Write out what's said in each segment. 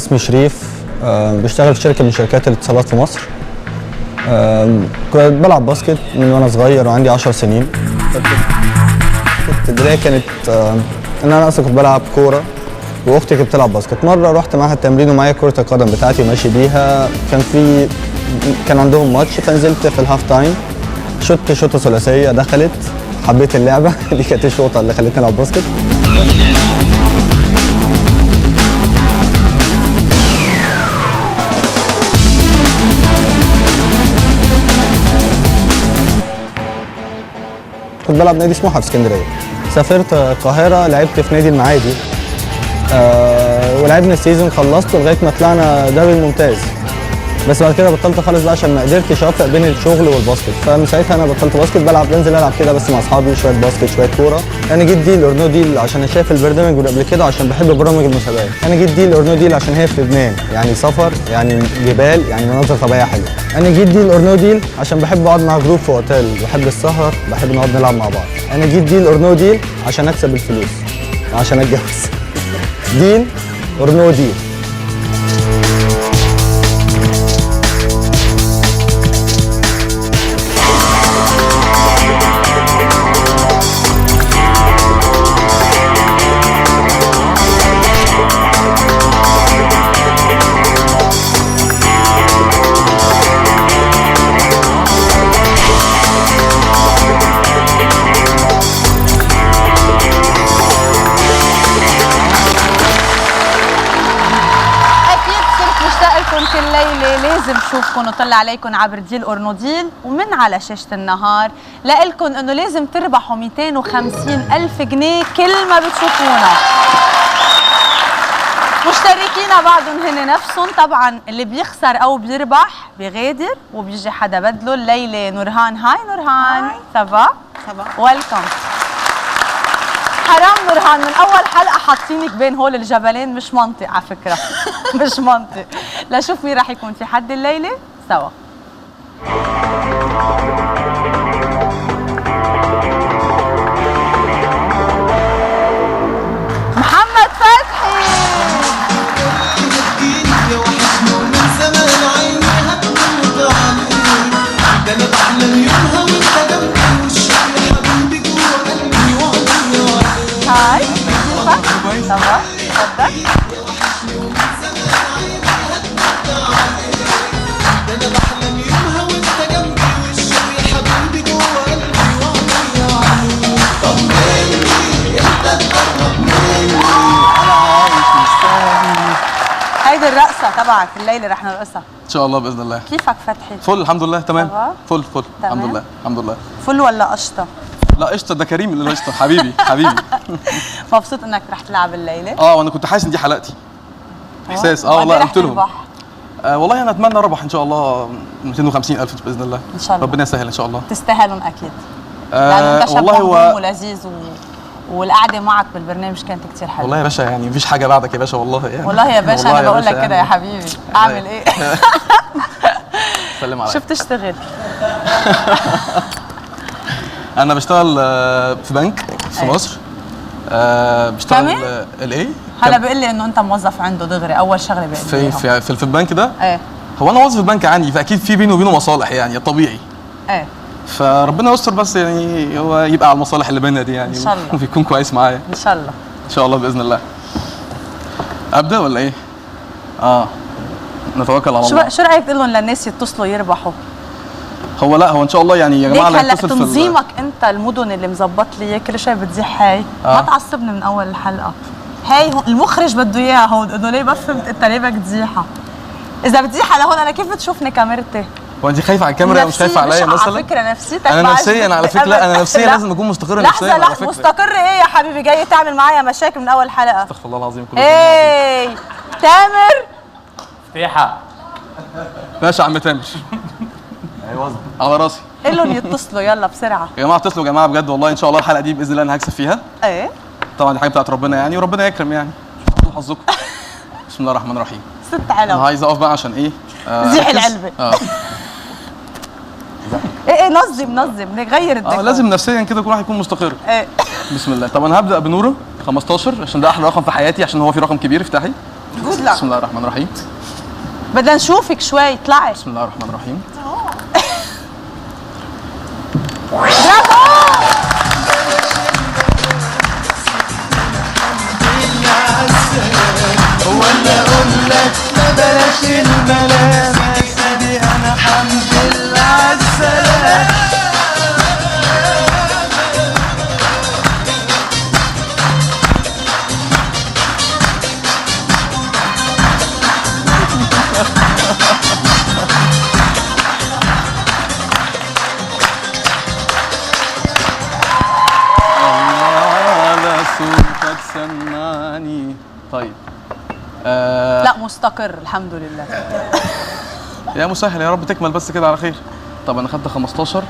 اسمي شريف. بشتغل في شركة من شركات الاتصالات في مصر. كنت بلعب باسكت من وانا صغير وعندي 10 سنين. البداية كانت ان انا اصلا كنت بلعب كورة واختي كانت بتلعب باسكت. مرة رحت معاها التمرين ومعايا كرة القدم بتاعتي وماشي بيها. كان عندهم ماتش فنزلت في الهاف تايم شوطة ثلاثية دخلت. حبيت اللعبة دي كانت الشوطة اللي خلتني العب باسكت. كنت بلعب نادي سموحه في اسكندريه. سافرت القاهره لعبت في نادي المعادي. ولعبنا السيزون خلصته لغايه ما طلعنا دوري الممتاز. بس بعد كده بطلت خالص بقى عشان ما قدرتش اوفق بين الشغل والباسكت. فمن ساعتها انا بطلت باسكت. بنزل العب كده بس مع اصحابي شويه باسكت شويه كوره. انا جيت ديل اور نو ديل عشان انا شايف البرنامج من قبل كده عشان بحب برامج المسابقات. انا جيت ديل اور نو ديل عشان هي في لبنان، يعني سفر يعني جبال يعني مناظر طبيعيه حلوه. انا جيت ديل اور نو ديل عشان بحب اقعد مع جروب في اوتيل، بحب السهر، بحب نقعد نلعب مع بعض. انا جيت ديل اور نو ديل عشان اكسب الفلوس عشان اتجوز. ديل اور نو ديل. كل ليلة لازم شوفكم وطلع عليكم عبر ديل اور نو ديل ومن على شاشة النهار لإلكم انه لازم تربحوا 250,000 جنيه كل ما بتشوفونا. مشتركينا بعضهم هن نفسهم، طبعا اللي بيخسر او بيربح بيغادر وبيجي حدا بدله. الليلة نورهان. هاي نورهان. سافا؟ ويلكم. حرام نورهان من اول حلقه حاطينك بين هول الجبلين، مش منطق على فكره. مش منطق. لشوف مين راح يكون في حد الليله سوا. محمد فتحي. هاي كيفك؟ تمام تفضل. هيدي الرقصة تبعك الليلة رح نرقصها ان شاء الله باذن الله. كيفك فتحي؟ فل الحمد لله تمام. فل الحمد لله الحمد لله. فل ولا قشطة؟ لا قشطه، ده كريم اللي قشطه. حبيبي حبيبي. مبسوط انك رح تلعب الليله؟ وانا كنت حاسس ان دي حلقتي. احساس والله قلت لهم والله انا اتمنى اربح ان شاء الله 250,000 باذن الله. ان شاء الله ربنا يسهل ان شاء الله. تستاهلهم اكيد. لانه انت شاب ولذيذ والقعده معك بالبرنامج كانت كثير حلوه. والله يا باشا يعني مفيش حاجه بعدك يا باشا والله يعني. والله يا باشا انا بقول لك كده يا حبيبي. اعمل ايه؟ سلم عليك. شو بتشتغل؟ انا بشتغل في بنك في مصر. بشتغل الايه؟ هلا بيقول لي انه انت موظف عنده دغري. اول شغله بيقول لي في البنك ده. ايه هو انا موظف البنك عندي فاكيد في بينه وبينه مصالح يعني طبيعي. ايه فربنا يستر بس يعني هو يبقى على المصالح اللي بيننا دي يعني. ان شاء الله. ويكون كويس معايا. ان شاء الله. ان شاء الله باذن الله. ابدا ولا ايه؟ نتوكل على الله. شو رايك تقول لهم للناس يتصلوا يربحوا؟ هو ان شاء الله يعني يا جماعه هلا تنظيمك انت المدن اللي مظبط لي اياه كل شوي بتزيح هاي. ما تعصبني من اول الحلقه. هاي المخرج بده اياها هون انه ليه ما فهمت انت ليه بدك تزيحها؟ اذا بتزيحها لهون انا كيف بتشوفني كاميرتي؟ هو انت خايفه على الكاميرا مش خايفه عليا مثلا؟ على فكره نفسيتك انا نفسيا على فكره لا انا نفسيا لازم اكون مستقر نفسيا على فكره. مستقر ايه يا حبيبي؟ جاي تعمل معايا مشاكل من اول حلقه. استغفر الله العظيم. كله ايه تامر فتيحه ماشي يا عم تامر. ايوه على راسي. قول لهم يتصلوا يلا بسرعه يا جماعه اتصلوا يا جماعه بجد والله ان شاء الله الحلقه دي باذن الله انا هكسب فيها. ايه طبعا دي حاجه بتاعت ربنا يعني وربنا يكرم يعني. حظكم. بسم الله الرحمن الرحيم. ست علب. انا عايز اقف بقى عشان ايه؟ زيح العلبه. ايه نظم نغير الدكتور. لازم نفسيا كده كل واحد يكون مستقر. ايه بسم الله. طب انا هبدا بنوره 15 عشان ده احلى رقم في حياتي عشان هو في رقم كبير. افتحي جود لك. بسم الله الرحمن الرحيم. بدنا نشوفك شوي، اطلعي. بسم الله الرحمن الرحيم. برافو. ولا اقول لك بلاش الملامس دي، انا حمد لله عالسلامة. على صوتك سمعني. طيب لا مستقر الحمد لله. يا مسهل يا رب تكمل بس كده على خير. طب انا خدت 15.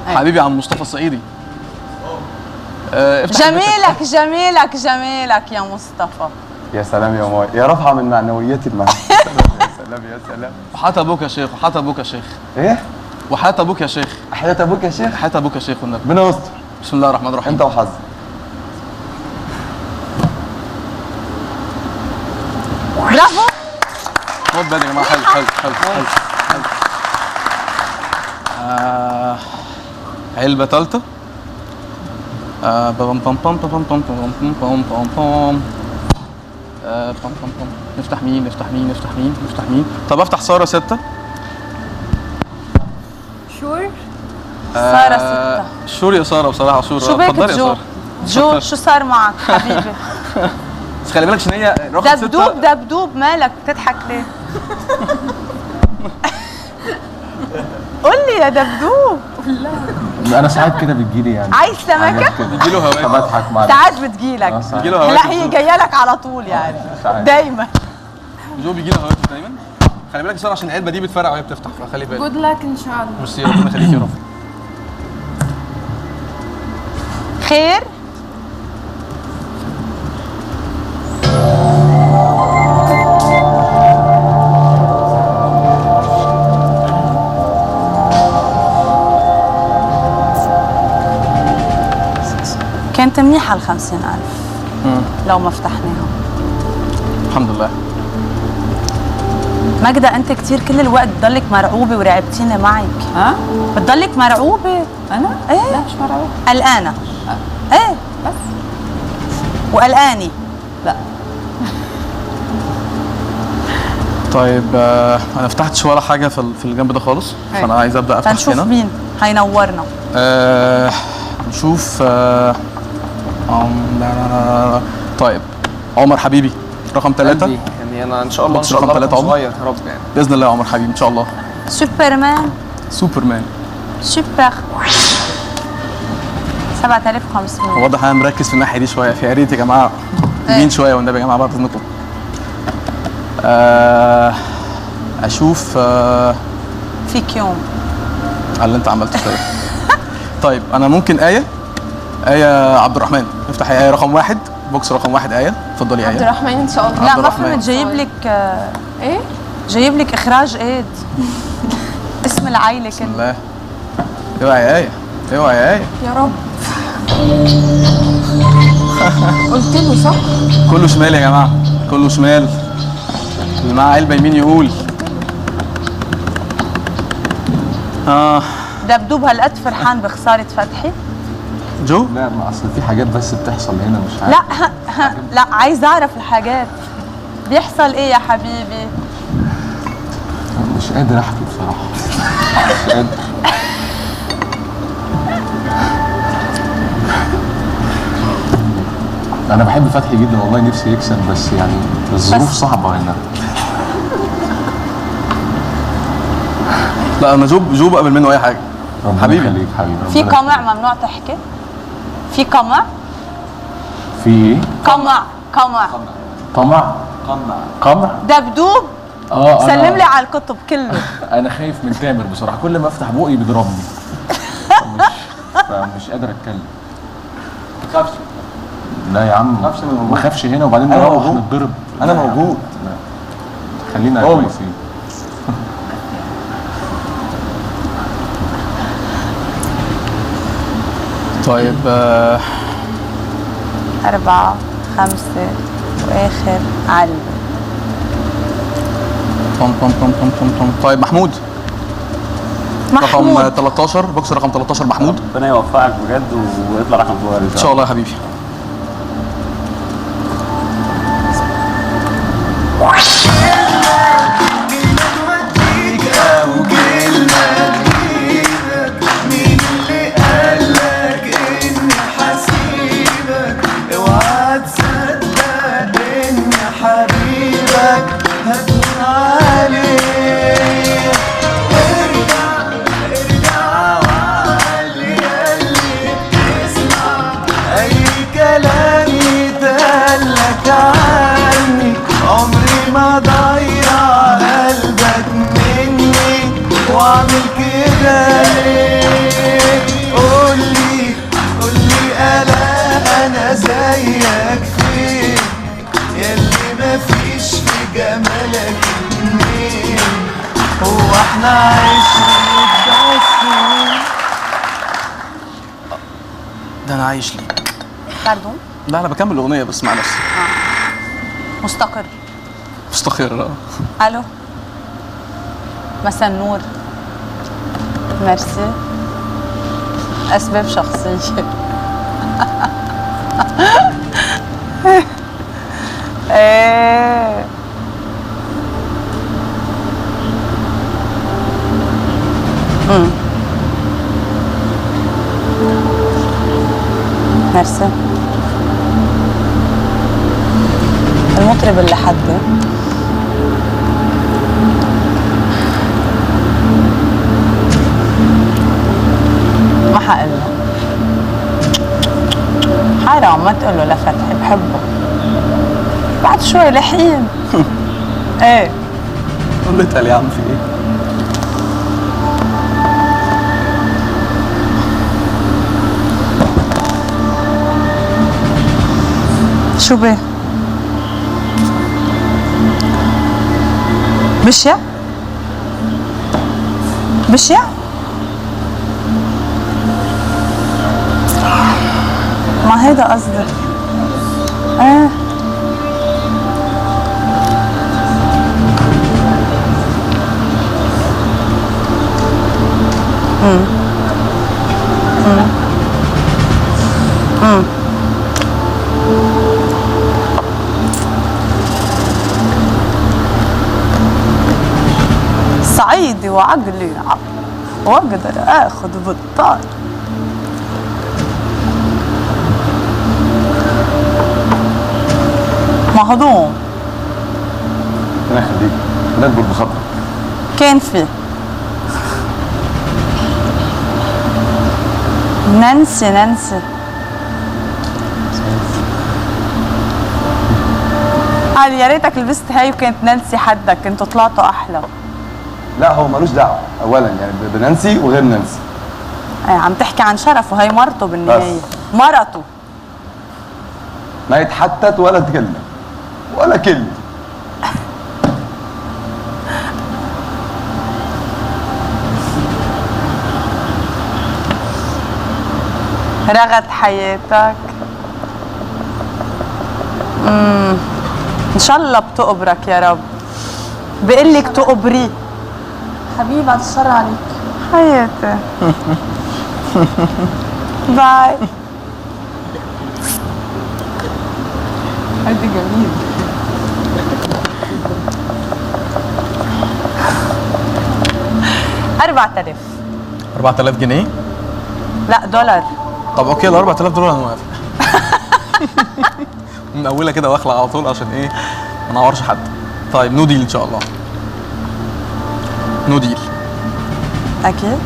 أيوة. حبيبي عم مصطفى الصعيدي. افتح جميلك جميلك جميلك يا مصطفى. يا سلام يا ماي، يا رفعه من معنوياتي المعنويه. يا سلام يا سلام. وحات ابوك يا شيخ، وحات ابوك يا شيخ، ايه؟ وحات ابوك يا شيخ، حياة ابوك يا شيخ. حات ابوك يا شيخ والنبي. ربنا يستر. بسم الله الرحمن الرحيم. انت وحظك. برافو. خد بالك يا جماعه. حلو حلو حلو حلو حلو. علبه ثالثه. بام بام بام بام بام بام بام بام بام بام. بام بام بام. نفتح مين نفتح مين نفتح مين نفتح مين. طب افتح ساره 6. شور. سارة 6. شور يا ساره بصراحه. شور. شو بك اتفضلي يا جو؟ ساره. جو شو صار معك حبيبي؟ بس خلي بالك عشان هي رقم 6. دبدوب دبدوب مالك بتضحك ليه؟ قول لي يا دبدوب. انا ساعات كده بتجيلي يعني عايز سمكة؟ بيجيله هواء. فبضحك مع ساعات بتجيلك. بيجيله هواء. لا هي جايه لك على طول يعني ساعات. دايما. جو بيجيله هواء دايما. خلي بالك يا ساره عشان العلبه دي بتفرقع وهي بتفتح، فخلي بالك. جود لك ان شاء الله. ميرسي ربنا يخليك يا رب. خير. كانت منيحة ال50,000 لو ما فتحناها. الحمد لله. ماجدة انت كتير كل الوقت بتضلك مرعوبة ورعبتيني معك. ها؟ بتضلك مرعوبة. انا؟ ايه؟ لا مش مرعوبة. قلقانة. ايه؟ بس. وقلقانة. لا. طيب انا فتحتش ولا حاجه في الجنب ده خالص، فانا عايز ابدا افتح فنشوف هنا. مين هينورنا. نشوف لا لا لا. طيب عمر حبيبي رقم 3. يعني انا ان شاء الله بص رقم 3 عمر. صغير يا رب يعني. باذن الله يا عمر حبيبي ان شاء الله. سوبرمان. سوبرمان. سوبر. 7500. واضح انا مركز في الناحيه دي شويه، فيا ريت يا جماعه يمين شويه والنبي يا جماعه بعد اذنكم. اشوف فيك يوم على اللي انت عملته شويه. طيب انا ممكن آية عبد الرحمن. افتح آية رقم 1، بوكس رقم 1 آية. اتفضلي عبد آية. الرحمن ان شاء الله. لا عبد ما الرحمن. فهمت. جايب لك ايه؟ جايب لك اخراج ايد. اسم العائله بسم كله. الله. اوعي يا آية، اوعي يا آية. يا رب. قلت له صح؟ كله شمال يا جماعه، كله شمال. اللي معاه علبه يمين يقول. دبدوب هالقد فرحان بخساره فتحي؟ جو؟ لا ما اصل في حاجات بس بتحصل هنا مش عارف. لا لا عايز اعرف الحاجات. بيحصل ايه يا حبيبي؟ مش قادر احكي بصراحه. مش قادر. انا بحب فتحي جدا والله، نفسي يكسب بس يعني الظروف صعبه هنا. لا انا جو بقبل منه اي حاجه. ربنا حبيبي. يخليك حبيبي. في ربنا قمع يخليك. ممنوع تحكي؟ في قمع؟ في ايه؟ قمع قمع طمع. قمع. دبدوب. اه سلم لي على الكتب كله. انا خايف من تامر بصراحه، كل ما افتح بوقي بيضربني. فمش قادر اتكلم. ما تخافش. لا يا عم ما اخافش هنا وبعدين نروح نتضرب. انا موجود. لا. خلينا كويسين. طيب 4 5 واخر علبة. طم طم طم طم طم طم. طيب محمود. رقم محمود 13 بوكس رقم 13 محمود. ربنا يوفقك بجد ويطلع رقم صغير ان شاء الله يا حبيبي. واعمل كده ليه؟ قولي الا انا زيك فين ياللي مفيش في جمالك اتنين هو احنا عايشين بس ده انا عايش ليك. باردون لا انا بكمل الاغنيه بس مع نفسي. مستقر. مستخير. الو مساء النور. ميرسي. اسباب شخصيه. ايه ميرسي. المطرب اللي حده ما حقله حرام ما تقول له لفتحي بحبه بعد شوي لحين. ايه قول له اتقل يا عم في ايه؟ شو بيه؟ بشع؟ بشع؟ ما هيدا قصدي. ايه صعيدي وعقلي واقدر اخذ بالطار. مهضوم. ربنا يخليك ندبر بخاطرك. كان في نانسي قال يا ريتك لبست هاي وكانت نانسي حدك كنتوا طلعتوا احلى. لا هو ملوش دعوه اولا يعني بنانسي وغير نانسي. ايه عم تحكي عن شرف وهي مرته بالنهايه. مرته ما يتحتت ولا كلمه ولا كلمه. رغد حياتك. ان شاء الله بتقبرك يا رب. بقلك تقبريه حبيبي بعد الشر عليك. حياتي. باي. قد جميل. 4000. 4000 جنيه؟ لا دولار. طب اوكي ال 4000 دولار انا موافق. من اولها كده واخلع على طول عشان ايه؟ ما نعورش حد. طيب نو ديل ان شاء الله. نو ديل. اكيد.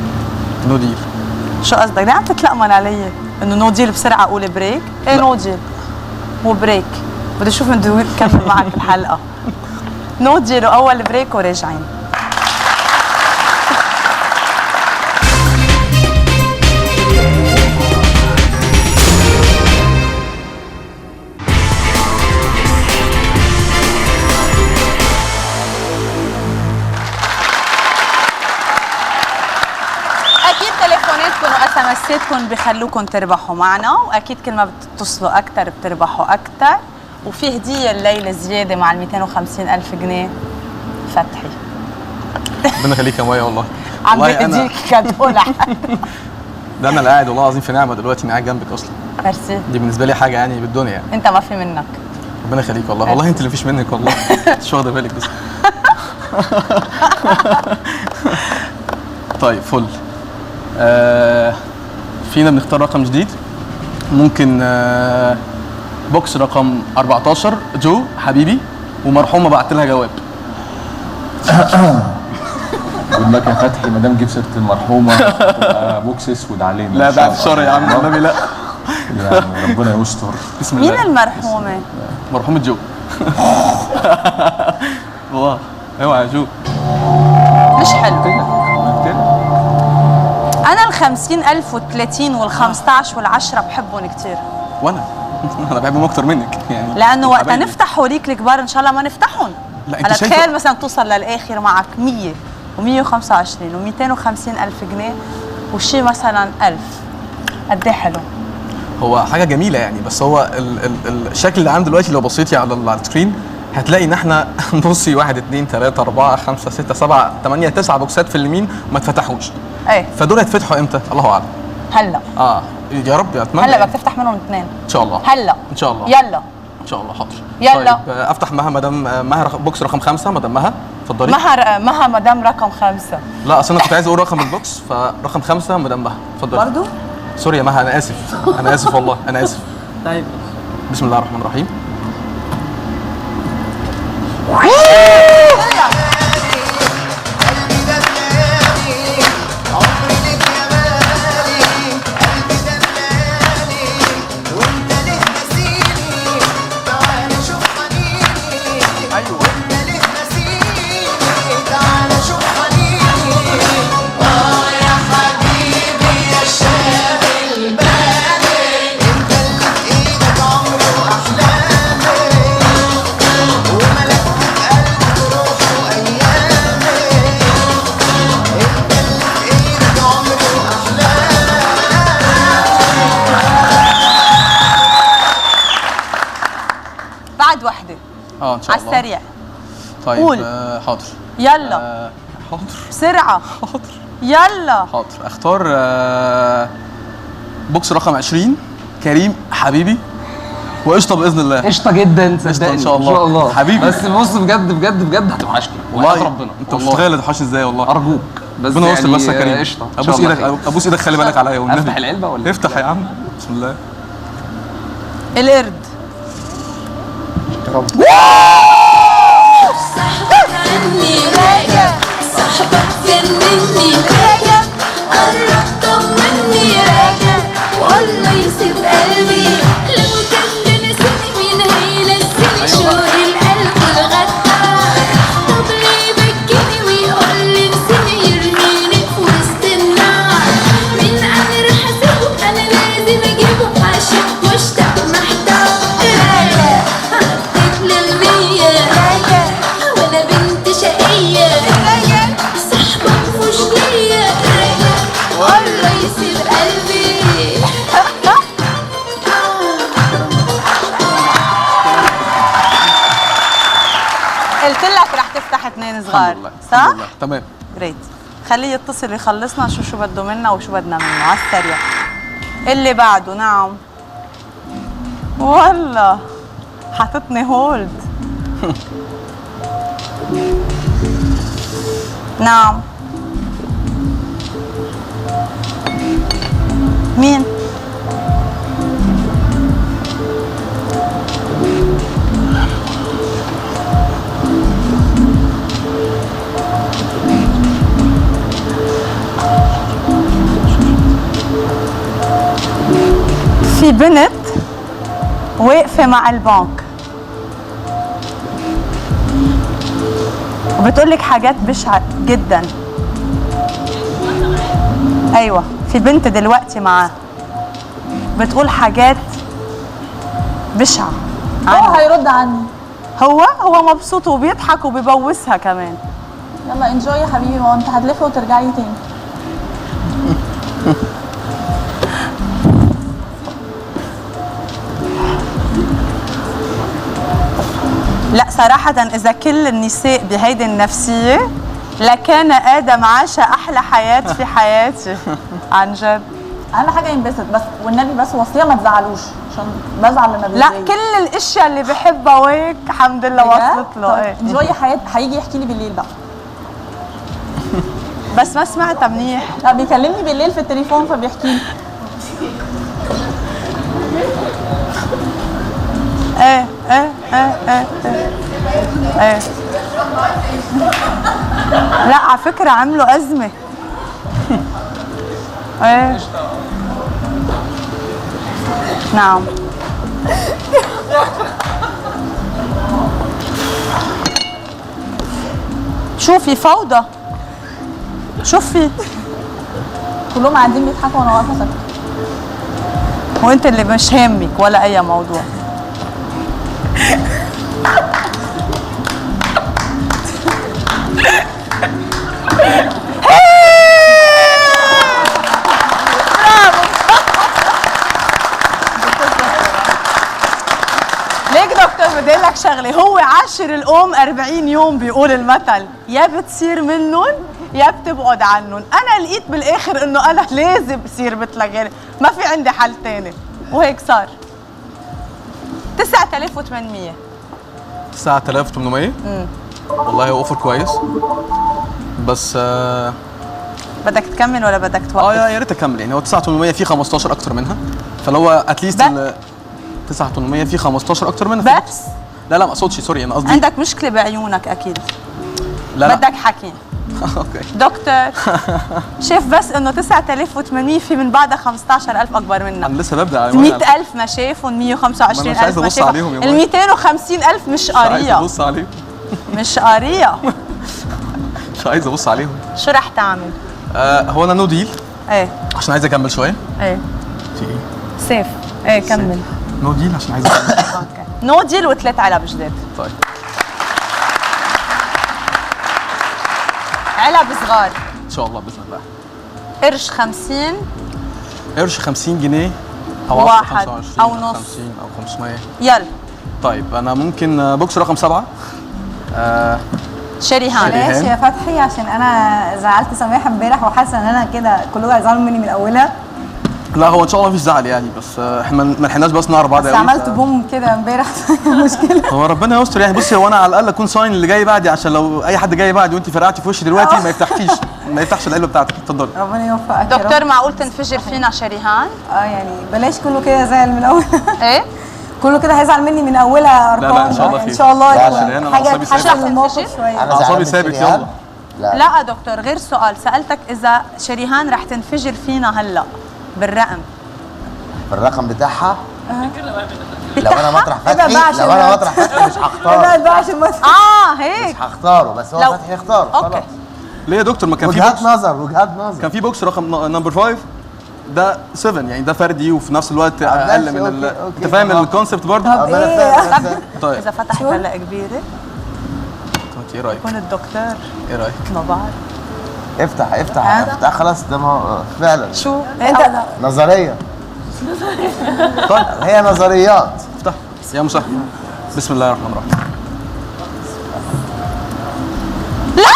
نو ديل. شو قصدك؟ ليه عم تتلقمن علي؟ انه نو ديل بسرعه قول بريك؟ ايه نو ديل؟ مو بريك. بدي اشوف من بدي كمل معك الحلقه. نو ديل واول بريك وراجعين. مساتكم بخلوكم تربحوا معنا، واكيد كل ما بتتصلوا اكثر بتربحوا اكثر، وفي هديه الليله زياده مع ال 250,000 جنيه فتحي. ربنا يخليك يا مايا والله. عم والله انا بديك كادو ده انا اللي قاعد والله العظيم في نعمه دلوقتي اني قاعد جنبك اصلا. ميرسي. دي بالنسبه لي حاجه يعني بالدنيا يعني. انت ما في منك. ربنا يخليك والله. والله انت اللي مفيش منك والله. مش واخده بالك بس. طيب فل. فينا بنختار رقم جديد. ممكن بوكس رقم 14 جو حبيبي ومرحومه بعت لها جواب. بقول لك يا فتحي ما دام جبت سيره المرحومه تبقى بوكس اسود علينا. لا بعد الشر يا عم النبي لا. يعني ربنا يستر. بسم مين الله. المرحومه؟ مرحومه جو. والله اوعى يا جو. مش حلو. انا ال 50,000 وال 30 وال 15 وال 10 بحبهم كثير. وانا انا بحبهم اكتر منك يعني. لانه وقتها حبايبي. نفتح هوليك الكبار ان شاء الله ما نفتحهم. لا انت هلا شايفه تخيل مثلا توصل للاخر معك 100 و125 و250 الف جنيه وشي مثلا 1000. قد ايه حلو. هو حاجه جميله يعني بس هو الشكل اللي عندي دلوقتي لو بصيتي على السكرين هتلاقي ان احنا بصي 1 2 3 4 5 6 7 8 9 بوكسات في اليمين وما اتفتحوش. ايه فدول هيتفتحوا امتى؟ الله اعلم. هلا يا رب اتمنى هلا بدك يعني. تفتح منهم اثنين ان شاء الله. هلا ان شاء الله. يلا ان شاء الله حاضر. يلا. طيب افتح مها مدام مها بوكس رقم 5 مدام مها اتفضلي. مها مدام رقم 5 لا اصل انا كنت عايز اقول رقم البوكس فرقم 5 مدام مها اتفضلي. برضو. سوري يا مها انا اسف. انا اسف والله انا اسف. طيب بسم الله الرحمن الرحيم. بعد وحده ان شاء على الله. السريع. طيب قول. حاضر. يلا حاضر بسرعه. حاضر يلا حاضر. اختار بوكس رقم 20 كريم حبيبي وقشطه باذن الله. قشطه جدا صدقني ان شاء الله. حبيبي. بس بص بجد بجد بجد هتوحشني والله ربنا. انت مش متخيل هتوحشني ازاي والله. ارجوك بس ربنا يستر يعني بس يا كريم. قشطه ابوس ايدك ابوس ايدك خلي بالك عليا والنبي. افتح العلبه ولا افتح يا عم. بسم الله. القرد. عني رايق صاحبك جنني رايق قرب طمني رايق والله يسيب قلبي لو كان نسيني مين هينسيني شوق القلب والغدار طب ليه بكيني ويقول لي نسيني يرميني في وسط النار من امر حسيبه انا لازم اجيبه عاشق مشتاق محتار رايق حطيت للمية رايق وانا بنت شقية رايق صاحبك مش ليا رايق والله يسيب قلبي قلت لك رح تفتح اثنين صغار الحمد لله. صح؟ الحمد لله. تمام. جريت. خليه يتصل يخلصنا شو بده منا وشو بدنا منه على السريع. اللي بعده. نعم والله حاططني هولد. نعم مين؟ في بنت واقفة مع البنك وبتقولك حاجات بشعة جدا. ايوه في بنت دلوقتي معاه بتقول حاجات بشعة هو هيرد عني. هو مبسوط وبيضحك وبيبوسها كمان. يلا انجوي يا حبيبي، ما هو انت هتلف وترجعي تاني. لا صراحة إذا كل النساء بهيدي النفسية لكان ادم عاش احلى حياه في حياتي. عن جد. اهم حاجه ينبسط بس، والنبي بس وصيه ما تزعلوش عشان بزعل لما لا بيتضايق. كل الاشياء اللي بحبها وهيك الحمد لله وصلت له. ايه انجوي حياتي، هيجي يحكي لي بالليل بقى. بس ما سمعتها منيح. لا بيكلمني بالليل في التليفون فبيحكي لي. ايه ايه ايه ايه ايه. لا على فكرة عملوا أزمة. ايه نعم. شوفي فوضى. شوفي كلهم قاعدين بيضحكوا وانا واقفه ساكته. وانت اللي مش هامك ولا اي موضوع. ليك دكتور بدي لك شغله، هو عاشر الام 40 يوم بيقول المثل، يا بتصير منهم يا بتبعد عنهم. انا لقيت بالاخر انه انا لازم اصير مثلك، يعني ما في عندي حل تاني، وهيك صار. 9800. 9800. والله اوفر كويس، بس بدك تكمل ولا بدك توقف؟ يا ريت اكمل. يعني هو 9800 في 15 اكتر منها، فلو هو اتليست 9800 في 15 اكتر منها بس. لا ما اقصدش، سوري انا قصدي عندك مشكله بعيونك اكيد. لا بدك حكي. اوكي دكتور شايف بس انه 9800 في من بعدها 15000 اكبر منها. انا لسه ببدا. 100000 ما شافهم، 125000 ما شافهم، ال 250000 مش قاريه. مش عايز ابص عليهم. مش قاريه. مش عايز ابص عليهم. شو رح تعمل؟ هو انا نو ديل. ايه عشان عايز اكمل شويه. ايه في ايه؟ سيف. ايه كمل. نو ديل عشان عايز اكمل. اوكي نو ديل وثلاث علب جداد. طيب علب صغار ان شاء الله باذن الله. قرش 50. قرش 50 جنيه او واحد 25 أو نص 50 او 500. يلا. طيب انا ممكن بوكس رقم 7. شريهان. ماشي يا فتحي، عشان انا زعلت سماح امبارح وحاسه ان انا كده كلهم هيزعلوا مني من اولها. لا هو ان شاء الله مفيش زعل يعني، بس احنا ما لحقناش بس نعرف بعض بس قوي. عملت بوم كده امبارح مشكله. هو ربنا يستر يعني. بصي هو انا على الاقل اكون ساين اللي جاي بعدي، عشان لو اي حد جاي بعدي وانت فرقعتي في وشي دلوقتي ما يفتحش العلبه بتاعتك. اتفضلي. ربنا يوفقك. دكتور معقول تنفجر فينا شريهان؟ يعني بلاش كله كده زعل من اول. ايه؟ كله كده هيزعل مني من اولها ارقام. لا ان شاء الله خير. ان شاء الله يعني حاجه تحسن الموقف شويه. اعصابي ثابت. يلا. لا دكتور غير سؤال، سالتك اذا شريهان رح تنفجر فينا هلا بالرقم. الرقم بتاعها؟ لو انا مطرح فتحي مش هختاره. ابعد بقى عشان ما هيك مش هختاره، بس هو فتحي يختاره. اوكي. ليه يا دكتور؟ ما كان في وجهات نظر. كان في بوكس رقم نمبر 5 ده 7، يعني ده فردي وفي نفس الوقت اقل من انت فاهم الكونسبت برضه؟ طيب اذا فتح هلا كبيره ايه رايك؟ يكون الدكتور ايه رايك؟ ما بعرف. افتح خلاص. ده فعلا شو انت نظريه. طيب هي نظريات. افتح يا مسهل. بسم الله الرحمن الرحيم. لا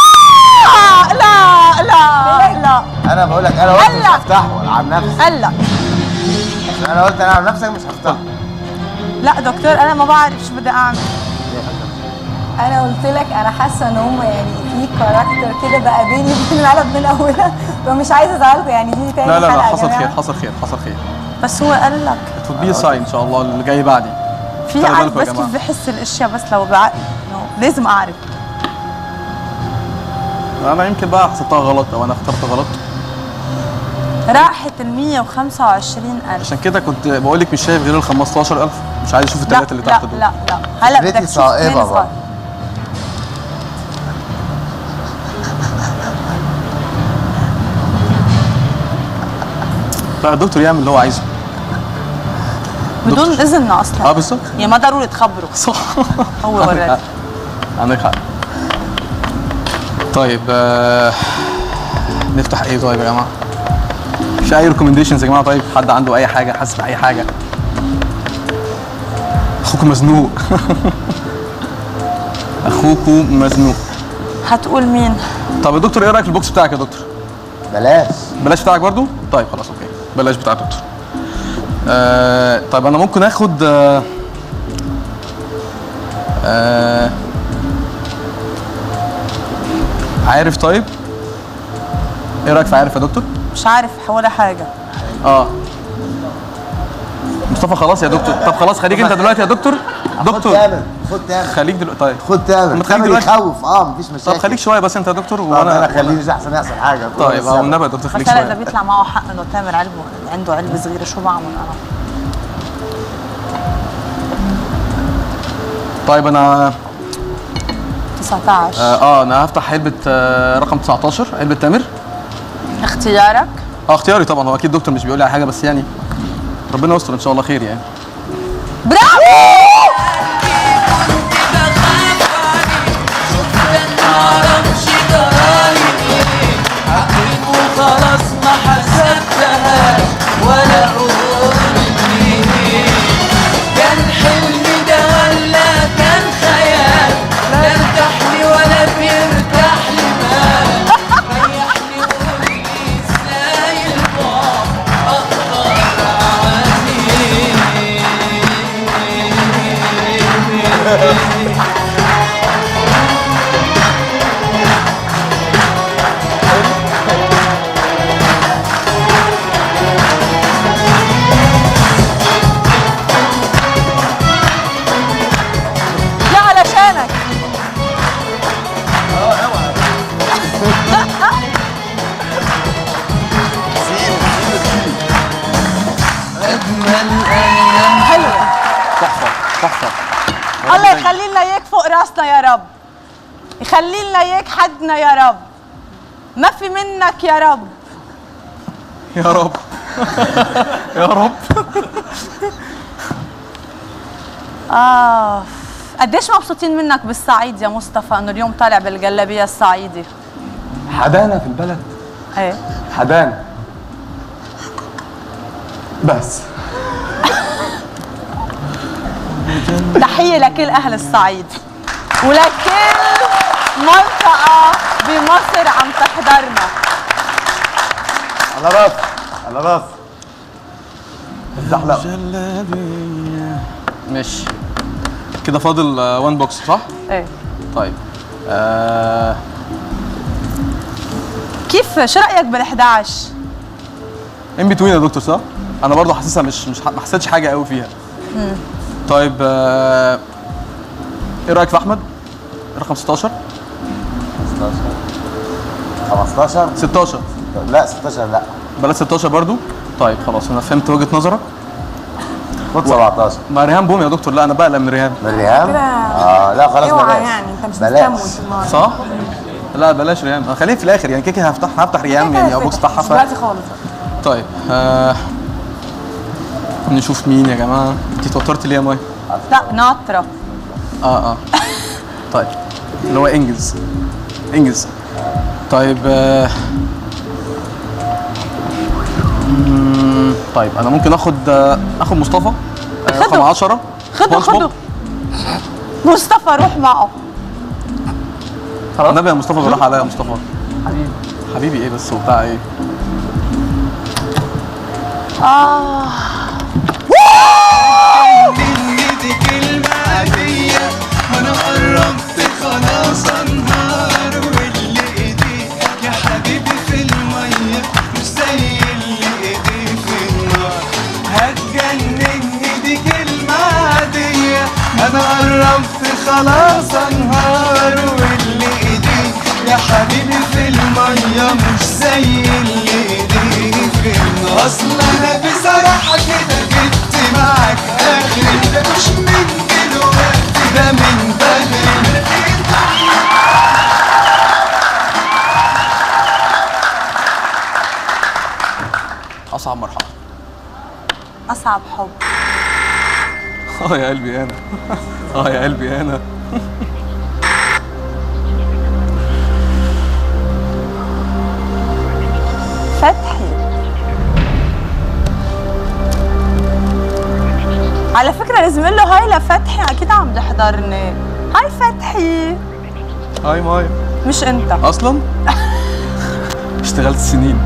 انا بقول لك انا قلت مش هفتحه عن نفسي. هلا انا قلت انا عن نفسك مش هفتحه. لا دكتور انا ما بعرف شو بدي اعمل. انا قلت لك انا حاسه ان هم يعني في كاركتر كده بقى بيني وبين العلب من اولها، فمش عايزه ازعلكم يعني. دي تاني لا حلقة حصل يا خير جماعة. حصل خير حصل خير. بس هو قال لك it would be a sign ان شاء الله اللي جاي بعدي. في عارف بس كيف بحس الاشياء، بس لو بعقل لازم اعرف. انا يمكن بقى حسبتها غلط او انا اخترت غلط. راحت ال 125,000. عشان كده كنت بقول لك مش شايف غير ال 15,000، مش عايز اشوف الثلاثه اللي تحت دول. لا هلا بدك تشوف اثنين صغار. لا الدكتور يعمل اللي هو عايزه بدون اذننا اصلا. بالظبط. يعني ما ضروري تخبره. صح. هو ورد. عندك حق. طيب نفتح ايه طيب يا جماعه؟ مش اي ريكومنديشنز يا جماعه؟ طيب حد عنده اي حاجه، حاسس باي حاجه؟ اخوكم مزنوق. اخوكم مزنوق. هتقول مين؟ طب يا دكتور ايه رايك في البوكس بتاعك يا دكتور؟ بلاش بتاعك برضو؟ طيب خلاص اوكي بلاش بتاع الدكتور. طيب انا ممكن اخد عارف. طيب ايه رايك في عارف يا دكتور؟ مش عارف ولا حاجه. مصطفى خلاص يا دكتور. طب خلاص خليك انت دلوقتي يا دكتور. خد تامر خد تامر خليك دلوقتي. طيب خد تامر. تامر يخوف مفيش مشاكل. طب خليك شويه بس انت يا دكتور وانا خليني مش احسن يحصل حاجه. طيب والنبي يا دكتور خليك بس شويه. اذا بيطلع معه حق انه تامر عنده علبه صغيره شو بعمل انا؟ طيب انا 19 انا هفتح علبه رقم 19 علبه تامر. اختيارك؟ اختياري طبعا. هو اكيد الدكتور مش بيقول لي على حاجه بس يعني ربنا يستر ان شاء الله خير يعني. برافو. خلاص ما حسبتها ولا قولي كان حلمي ده ولا كان خيال لا ارتاحلي ولا بيرتاح لي بال ريحني قولي ازاي البعد اقدر اعاني. الله يخلي لنا اياك فوق راسنا يا رب، يخلي لنا اياك حدنا يا رب، ما في منك يا رب يا رب. يا رب. قديش مبسوطين منك بالصعيد يا مصطفى انه اليوم طالع بالجلابيه الصعيدي؟ حدانا في البلد. ايه حدانا بس. تحية لكل أهل الصعيد ولكل منطقة بمصر عم تحضرنا. على راسي على راسي. الزحلقة ماشي كده فاضل 1 بوكس صح؟ ايه. طيب كيف شو رأيك بال11؟ ان بتوين يا دكتور صح؟ أنا برضه حاسسها مش ما حسيتش حاجة قوي فيها. طيب ايه رايك في احمد؟ رقم 16 15 16 لا 16 لا بلاش 16 برضو. طيب خلاص انا فهمت وجهة نظرك. خد 17 ما ريهام بوم يا دكتور. لا انا بقلق من ريهام. من ريهام؟ لا خلاص اوعى بلاش يعني انت مش بلاش مستموت صح؟ لا بلاش ريهام. خليها في الاخر يعني كده هفتح ريهام يعني ابوكس بتاعها. دلوقتي خالص. طيب نشوف مين يا جماعه. انت اتوترتي ليه يا ماي؟ لا ناطرة. طيب اللي هو انجز. طيب طيب انا ممكن اخد مصطفى رقم 10. خده مصطفى روح معه. النبي يا مصطفى بالراحه عليا يا مصطفى. حبيبي ايه بس وبتاع ايه؟ دي كلمة عادية وانا قربت خلاص انهار واللي ايديك يا حبيبي في المية مش زي اللي ايديه في النار هتجنني دي كلمة عادية انا قربت خلاص انهار واللي ايديك يا حبيبي في المية مش زي اللي ايديه في النار اصل انا بصراحة كده جبت معاك اخري ده مش من دلوقتي ده من بدري. اصعب مرحله. أصعب حب. يا قلبي انا. يا قلبي انا. فتحي. على فكرة لازم له هاي لفتحي أكيد عم تحضرني. هاي فتحي. هاي ماي. مش انت اصلا اشتغلت سنين.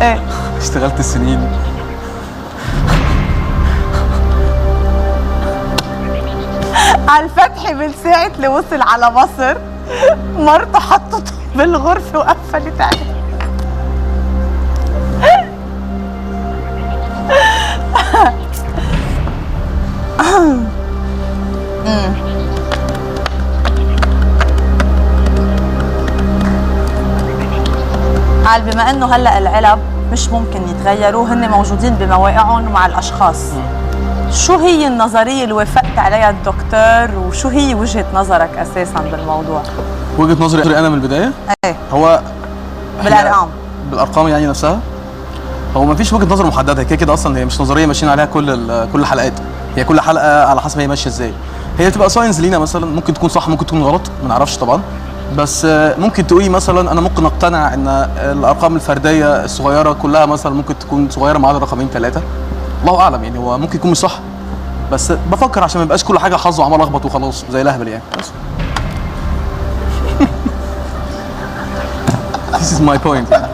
ايه اشتغلت سنين. على الفتح من ساعة اللي وصل على مصر مرته حطته بالغرفة وقفلت عليه. قال بما انه هلا العلب مش ممكن يتغيروا، هن موجودين بمواقعهم ومع الاشخاص. شو هي النظرية اللي وافقت عليها الدكتور وشو هي وجهة نظرك اساسا بالموضوع؟ وجهة نظري انا من البداية ايه هو بالارقام. بالارقام يعني نفسها. هو ما فيش وجهة نظر محددة، كده كده اصلا هي مش نظرية ماشيين عليها كل الحلقات، هي كل حلقة على حسب هي ماشية ازاي. هي بتبقى ساينس لينا مثلا، ممكن تكون صح ممكن تكون غلط، ما نعرفش طبعا. بس ممكن تقولي مثلا انا ممكن اقتنع ان الارقام الفرديه الصغيره كلها مثلا ممكن تكون صغيره ما عدا رقمين ثلاثه، الله اعلم يعني. هو ممكن يكون مش صح، بس بفكر عشان ما يبقاش كل حاجه حظ وعمال اخبط وخلاص زي الاهبل يعني. بس This is my point يعني.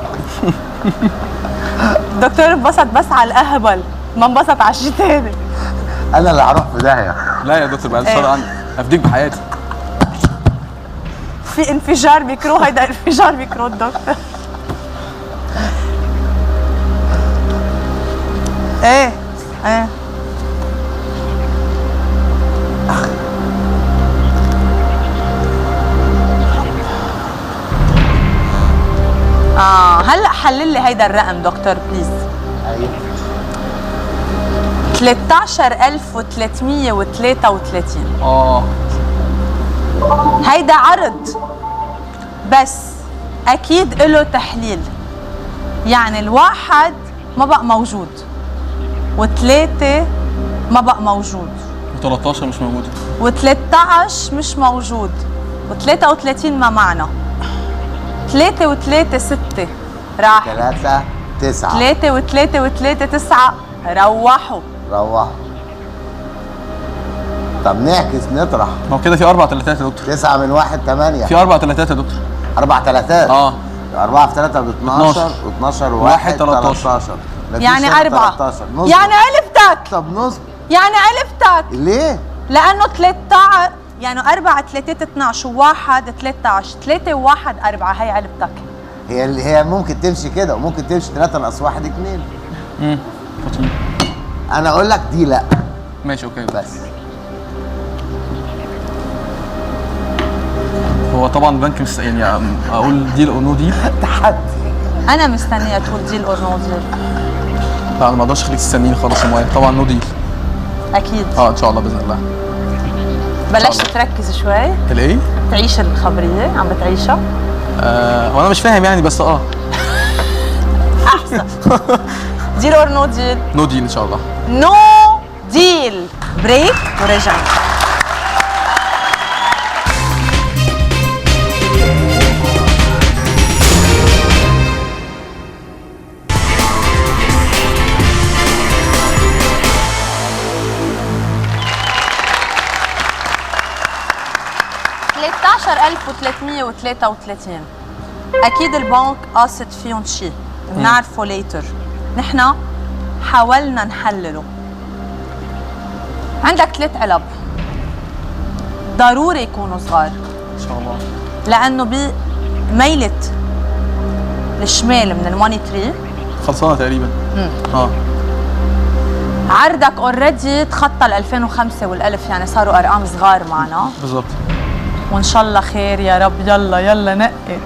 الدكتور انبسط بس على الاهبل، ما انبسط على الشيء تاني. انا اللي هروح في داهيه. لا يا دكتور بعد الشر عني، افديك بحياتي. في انفجار ميكرو، هيدا انفجار ميكرو الدكتور. ايه ايه هلا حلل لي هيدا الرقم دكتور بليز. ايوه 13333. هيدا عرض بس اكيد له تحليل، يعني الواحد ما بقى موجود وثلاثة ما بقى موجود و13 مش موجودة و13 مش موجود و33 ما معنا. 3 و3 6 راح. 3 9 3 و3 و3 9 روحوا. طب نعكس نطرح. ما هو كده في 4 تلاتات يا دكتور. 9 من 1 8. في 4 تلاتات يا دكتور. 4 تلاتات. 4 في 3 ب 12 و12 1 13. يعني 4. يعني علبتك. طب نص. يعني علبتك. ليه؟ لأنه 13 يعني 4 3 12 و1 13 3 و1 4 هي علبتك. هي ممكن تمشي كده وممكن تمشي 3 ناقص 1 2. انا اقول لك دي لا. ماشي اوكي. بس هو طبعا البنك يعني اقول ديل او نو ديل. تحدي. انا مستنيه تقول ديل او نو ديل. لا انا ما اقدرش اخليك تستنيني خالص يا مايا، طبعا نو ديل. اكيد ان شاء الله باذن الله. بلشت تركز شوي. الايه؟ تعيش الخبريه، عم بتعيشها؟ وانا مش فاهم يعني بس احسن. ديل اور نو ديل؟ نو ديل ان شاء الله. نو ديل. بريك ورجعنا. $13,333 اكيد البنك قاصد فيهم شيء بنعرفه ليتر. نحن حاولنا نحلله. عندك 3 علب ضروري يكونوا صغار ان شاء الله، لانه بميله الشمال من الماني تري خلصانه تقريبا. عرضك اوريدي تخطى ال 2005 والالف، يعني صاروا ارقام صغار معنا بالضبط. وان شاء الله خير يا رب. يلا يلا نقي.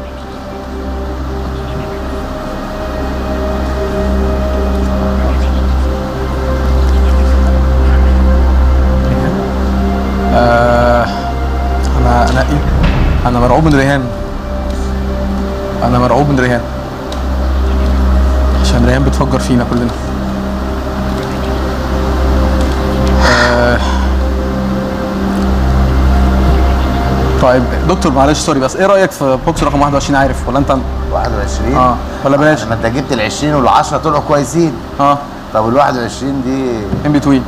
انا انقي. انا مرعوب من ريهان. عشان ريهان بتفجر فينا كلنا. طيب دكتور معلش سوري بس ايه رايك في بوكس رقم 21؟ عارف ولا انت 21 ولا بلاش؟ ما انت جبت ال20 وال10 طلعوا كويسين. طب ال21 دي ان بتوين.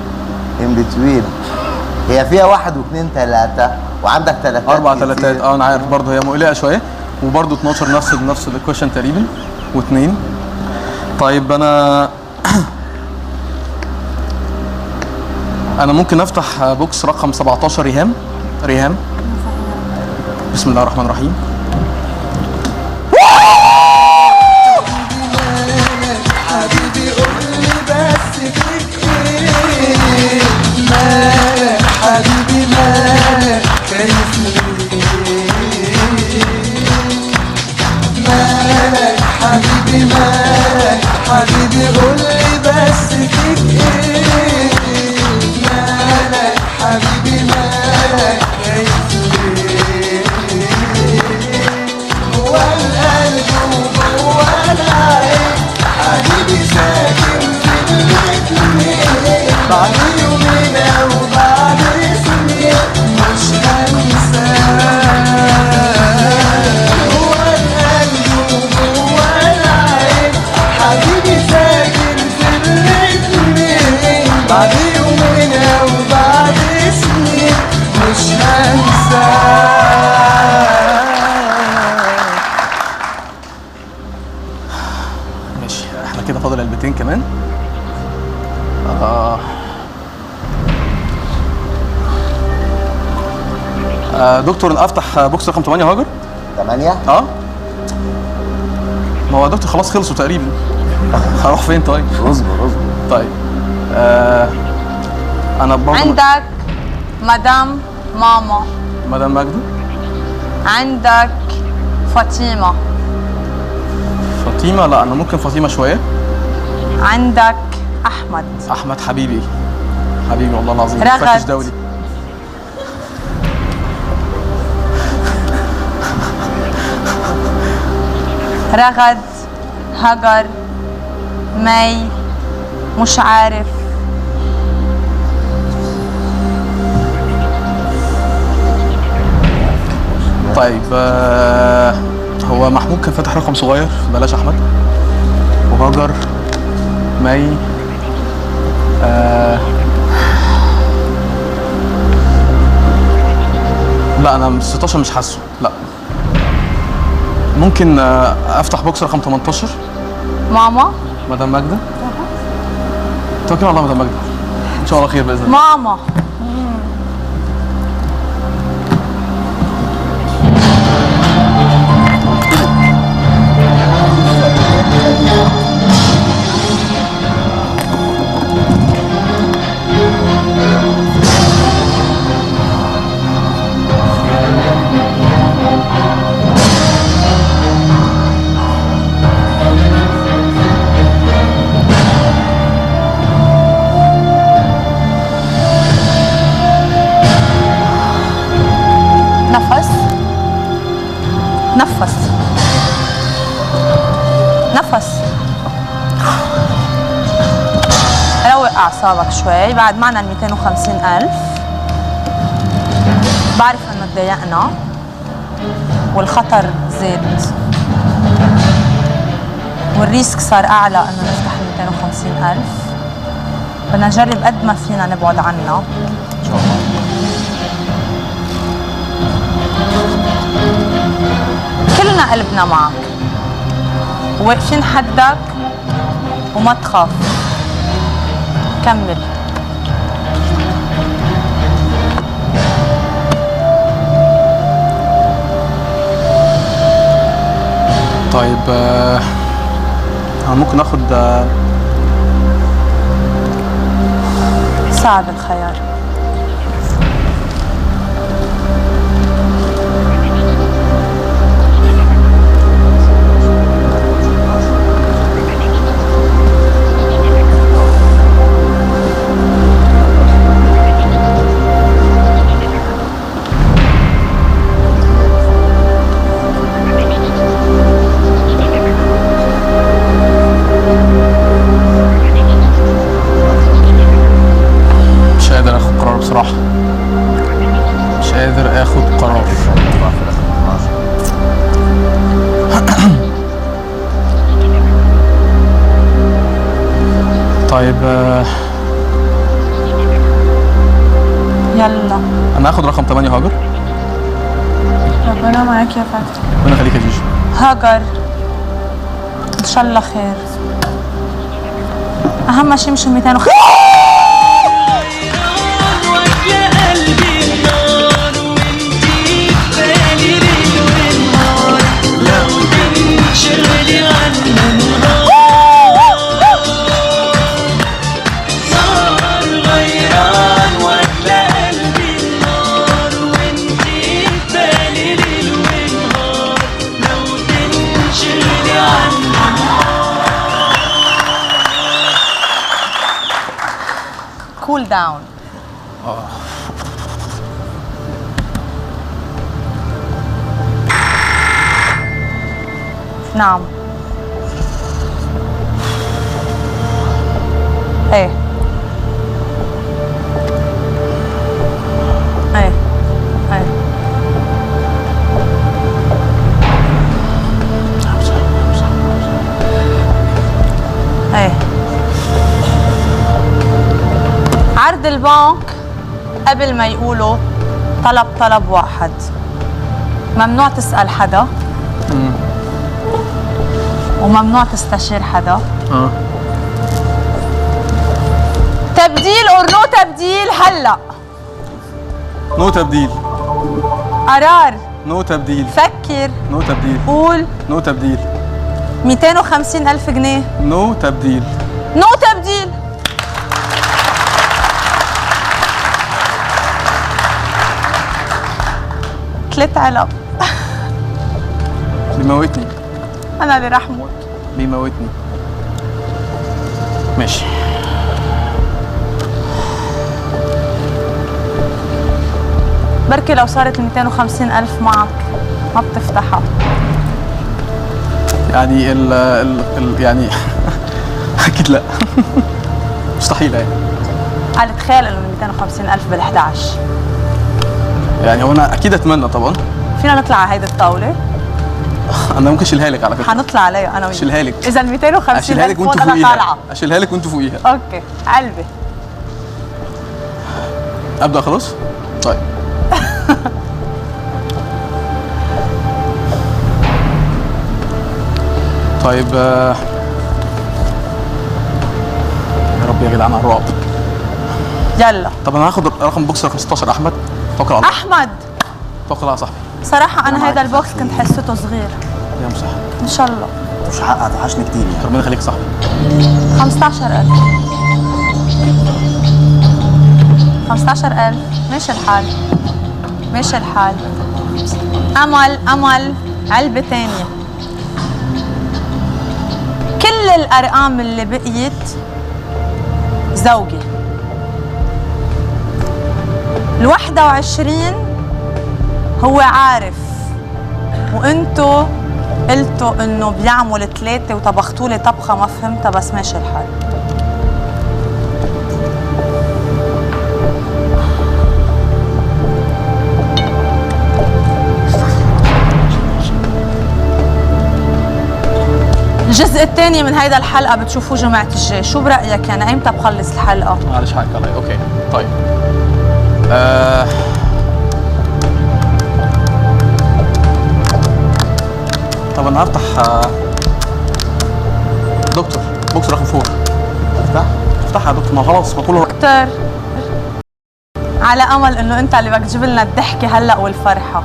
هي فيها 1 و2 3 وعندك 3 4 تلاتات. انا عارف برضه هي مقلقه شويه، وبرده 12 نفس الايكويشن تقريبا و2. طيب انا ممكن افتح بوكس رقم 17 ريهام. بسم الله الرحمن الرحيم. حبيبي قولي بس فيك ايه مالك حبيبي مالك كيفني مالك حبيبي مالك حبيبي قولي بس فيك ايه مالك حبيبي مالك كيفني هو القلب وجوه العين حبيبي ساكن في الاتنين بعد يومين او بعد سنين مش هنساه هو القلب وجوه العين حبيبي ساكن في الاتنين بعد يومين او بعد سنين مش هنساه. احنا كده فاضل علبتين كمان. دكتور افتح بوكس رقم 8 هاجر. 8 ما هو دكتور خلاص خلصوا تقريبا. هروح فين طيب؟ اصبر طيب انا برضه عندك مدام ماما، مدام ماجدة، عندك فاطمة. لا انا ممكن فاطمة شوية. عندك أحمد حبيبي والله العظيم رغد. فتش دولي. رغد، هجر، مي، مش عارف. طيب هو محمود كان فاتح رقم صغير، بلاش احمد. وهاجر، مي، لا انا 16 مش حاسه، لا. ممكن افتح بوكس رقم 18 ماما، مدام ماجدة. توكل على الله مدام ماجدة، ان شاء الله خير باذن الله. ماما. نفس. روق أعصابك شوي. بعد معنا ال 250,000. بعرف إنه تضايقنا والخطر زاد والريسك صار أعلى إنه نفتح ال 250,000. بدنا نجرب قد ما فينا نبعد عنها إن شاء الله. كلنا قلبنا معك، واقفين حدك وما تخاف، كمل. طيب ممكن اخد صعب الخيار. بصراحة مش قادر اخد قرار. طيب يلا انا هاخد رقم 8 هاجر. ربنا معاك يا فتحي. ربنا يخليك يا جيجي. هاجر ان شاء الله خير. اهم شيء مش 250. cool down. نعم. ايه ايه ايه ايه. عرض البنك قبل ما يقولوا طلب واحد، ممنوع تسأل حدا وممنوع تستشير حدا. تبديل اور نو تبديل هلا؟ نو تبديل. قرار. نو تبديل. فكر. نو تبديل. قول. نو تبديل. 250,000 جنيه. نو تبديل. نو تبديل. ثلاث علب. بيموتني. انا اللي راح موت. بيموتني. ماشي. بركي لو صارت 250,000 معك ما بتفتحها. يعني يعني اكيد لا. مستحيل يعني. قال تخيل انه 250,000 بال11. يعني هو انا اكيد اتمنى طبعا. فينا نطلع على هيدي الطاوله؟ انا ممكن اشيلها لك على فكره. حنطلع عليها انا وياك. اشيلها لك. اذا ال 250,000 وانت انا فوقيها. طالعه. اشيلها لك وانت فوقيها. اوكي قلبي. ابدا خلاص؟ طيب. طيب يا رب يا جدعان على الرعب. يلا. طب انا هاخد رقم بوكس رقم 16 احمد. توكل على الله. احمد. توكل على صاحبي. صراحه انا هيدا البوكس كنت حسيته صغير. يا مسح. ان شاء الله. مش حق هتوحشني كتير يعني. ربنا يخليك صاحبي. 15,000. 15,000 ماشي الحال. ماشي الحال. امل علبه ثانيه. كل الارقام اللي بقيت زوجي. ال21 هو عارف، وانتو قلتوا انه بيعمل 3 وطبختوا لي طبخه ما فهمتها، بس ماشي الحال. الجزء الثاني من هيدا الحلقه بتشوفوه جماعه الجاي. شو برايك يعني ايمتى بخلص الحلقه؟ معلش حقك علي. اوكي طيب. طب انا هفتح دكتور بوكس رقم 4. افتحها يا دكتور. ما خلاص ما كله. دكتور على امل انه انت اللي بدك تجيب لنا الضحكه هلا والفرحه.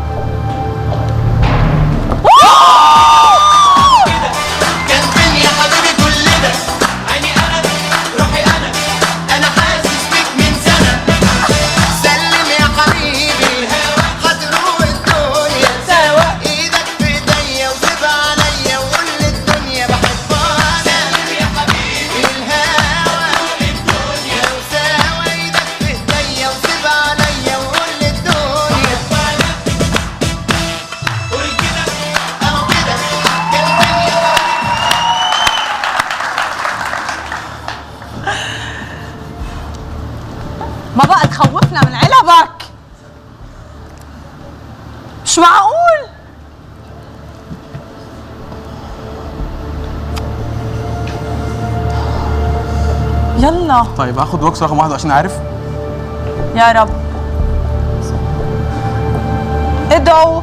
ما بقى تخوفنا من علبك. مش معقول. يلا. طيب هاخد بوكس رقم 21. عارف؟ يا رب. ادعوا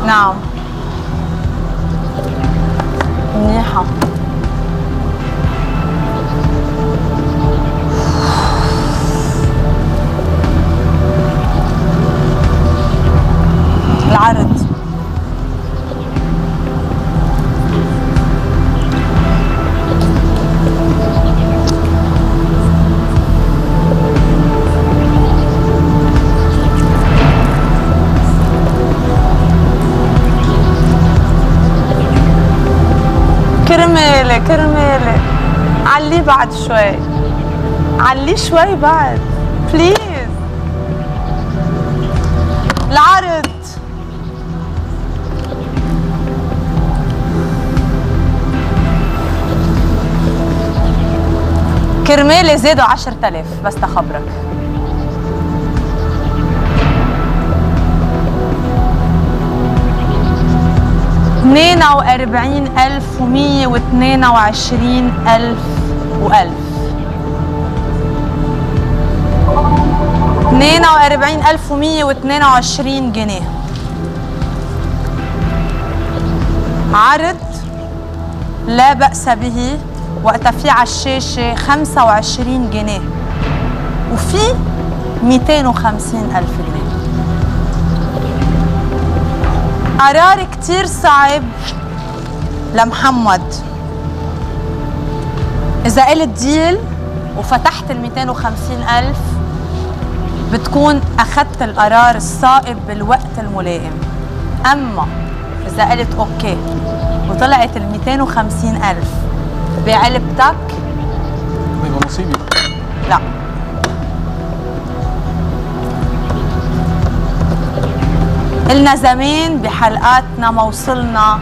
نعم منيحة. العرض كرمالي علي بعد شوي، علي شوي بعد بليز. العرض كرمالي زادوا 10,000 بس تخبرك. اثنين وأربعين ألف ومية واثنين وعشرين ألف وألف 42,122 جنيه. عرض لا بأس به وقتها في على الشاشة 25 جنيه وفي 250,000 جنيه. قرار كتير صعب لمحمد. إذا قلت ديل وفتحت 250,000 بتكون أخذت القرار الصائب بالوقت الملائم. أما إذا قلت أوكي وطلعت 250,000 بعلبتك يبقى نصيبي. لا، قلنا زمان بحلقاتنا ما وصلنا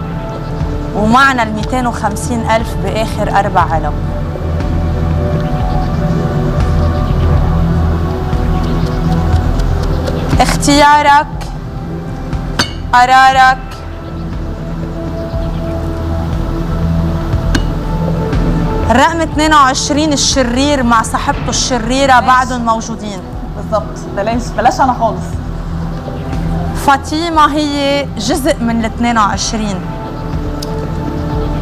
ومعنا 250,000 بآخر 4 علب. اختيارك، قرارك. الرقم 22 الشرير مع صاحبته الشريرة بعدهم موجودين. بالظبط، بلاش انا خالص. فاطمة هي جزء من ال 22.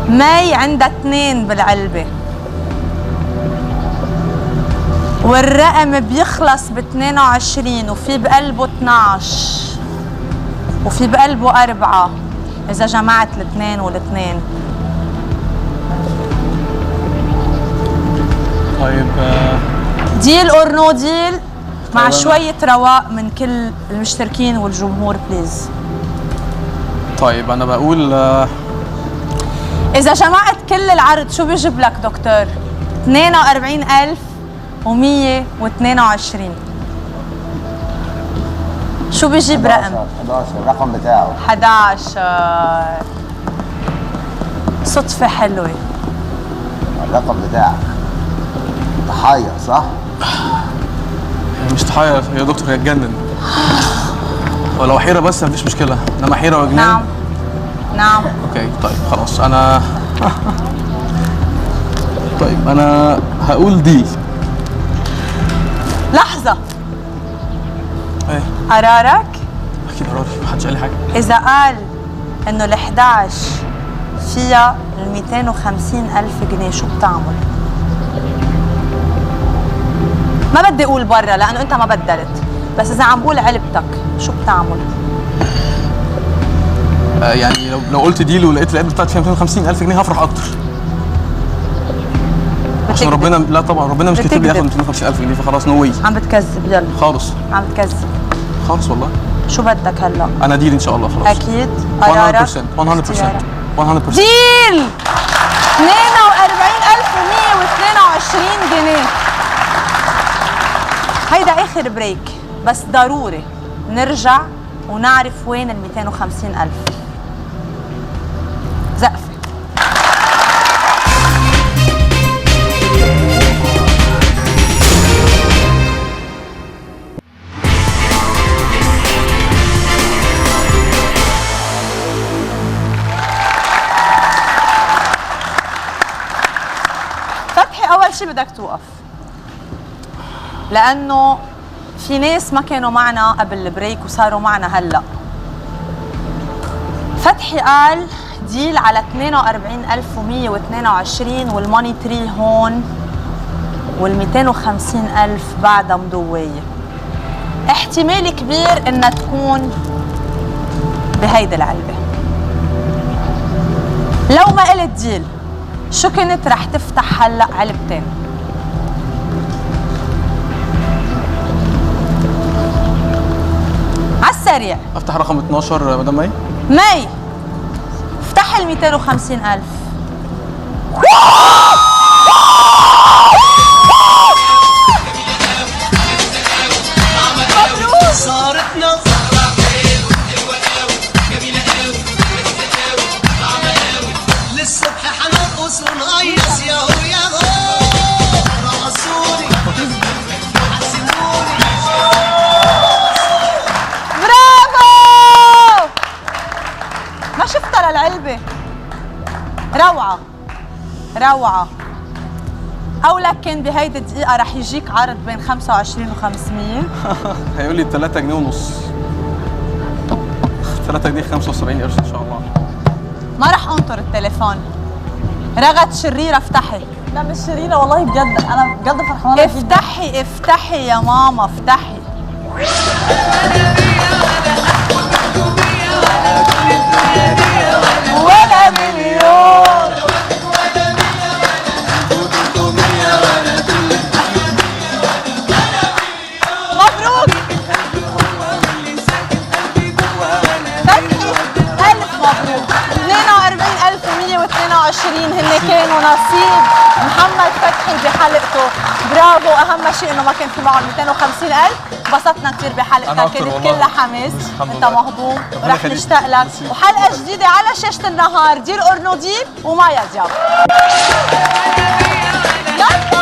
مي عندها 2 بالعلبة والرقم بيخلص ب 22 وفي بقلبه 12 وفي بقلبه 4 إذا جمعت الاثنين والاثنين. طيب ديل اور نو ديل مع شوية رواق من كل المشتركين والجمهور بليز. طيب أنا بقول إذا جمعت كل العرض شو بيجيب لك دكتور؟ 42,122. شو بيجيب رقم؟ 11 الرقم بتاعه 11. صدفة حلوة. الرقم بتاعك ضحايا صح؟ مش تحير يا دكتور، هي تجنن. ولو حيرة بس مفيش مشكلة، إنما حيرة وجنان. نعم نعم. اوكي طيب خلاص أنا طيب أنا هقول ديل. لحظة، ايه قرارك؟ أكيد قراري، محدش قال لي حاجة. إذا قال إنه ال 11 فيها ال 250,000 جنيه شو بتعمل؟ ما بدي أقول برا لأنه أنت ما بدلت، بس إذا عم بقول علبتك شو بتعمل؟ يعني لو قلت ديل ولقيت العلبة بتاعتي فيها 250,000 جنيه هفرح أكتر. عشان بتكذب. ربنا لا طبعا ربنا مش كاتب لي بتكذب. ياخد 250,000 جنيه فخلاص نو واي. عم بتكذب يلا خالص عم بتكذب. خالص والله. شو بدك هلا؟ انا ديل ان شاء الله خلاص. اكيد 100% قرارك 100% ديل 42,122 جنيه. هيدا اخر بريك بس ضروري نرجع ونعرف وين ال 250,000. زقفة. فتحي أول شي بدك توقف لأنه في ناس ما كانوا معنا قبل البريك وصاروا معنا هلأ. فتحي قال ديل على 42,122 والماني تري هون وال 250,000 بعدها مضوية. احتمال كبير إنها تكون بهيدي العلبة. لو ما قلت ديل شو كنت رح تفتح هلأ علبتين؟ عالسريع. افتح رقم 12 مدام مي. مي افتح ال 250,000. مبروك. صارتنا للصبح حنرقص ونهيص ياهو ياهو. رقصوني عزموني. برافو. ما شفتها للعلبة. روعة روعة. قولك كان بهيدي الدقيقة رح يجيك عرض بين 25 و500. هيقول لي 3 جنيه ونص. 3 جنيه 75 قرش ان شاء الله. ما رح انطر التليفون. رغد شريرة افتحي. لا مش شريرة والله بجد، انا بجد فرحانة جدا. افتحي افتحي يا ماما افتحي. ولا مليون. مبروك. فتحي ألف مبروك. 42,122 هن كانوا نصيب محمد فتحي بحلقته. برافو. اهم شيء انه ما كان في معهم 250,000. انبسطنا كثير بحلقتك كانت كلها حماس. انت مهضوم ورح نشتاق لك وحلقه جديده على شاشه النهار. دير اور نو دير ومايا دياب. يلا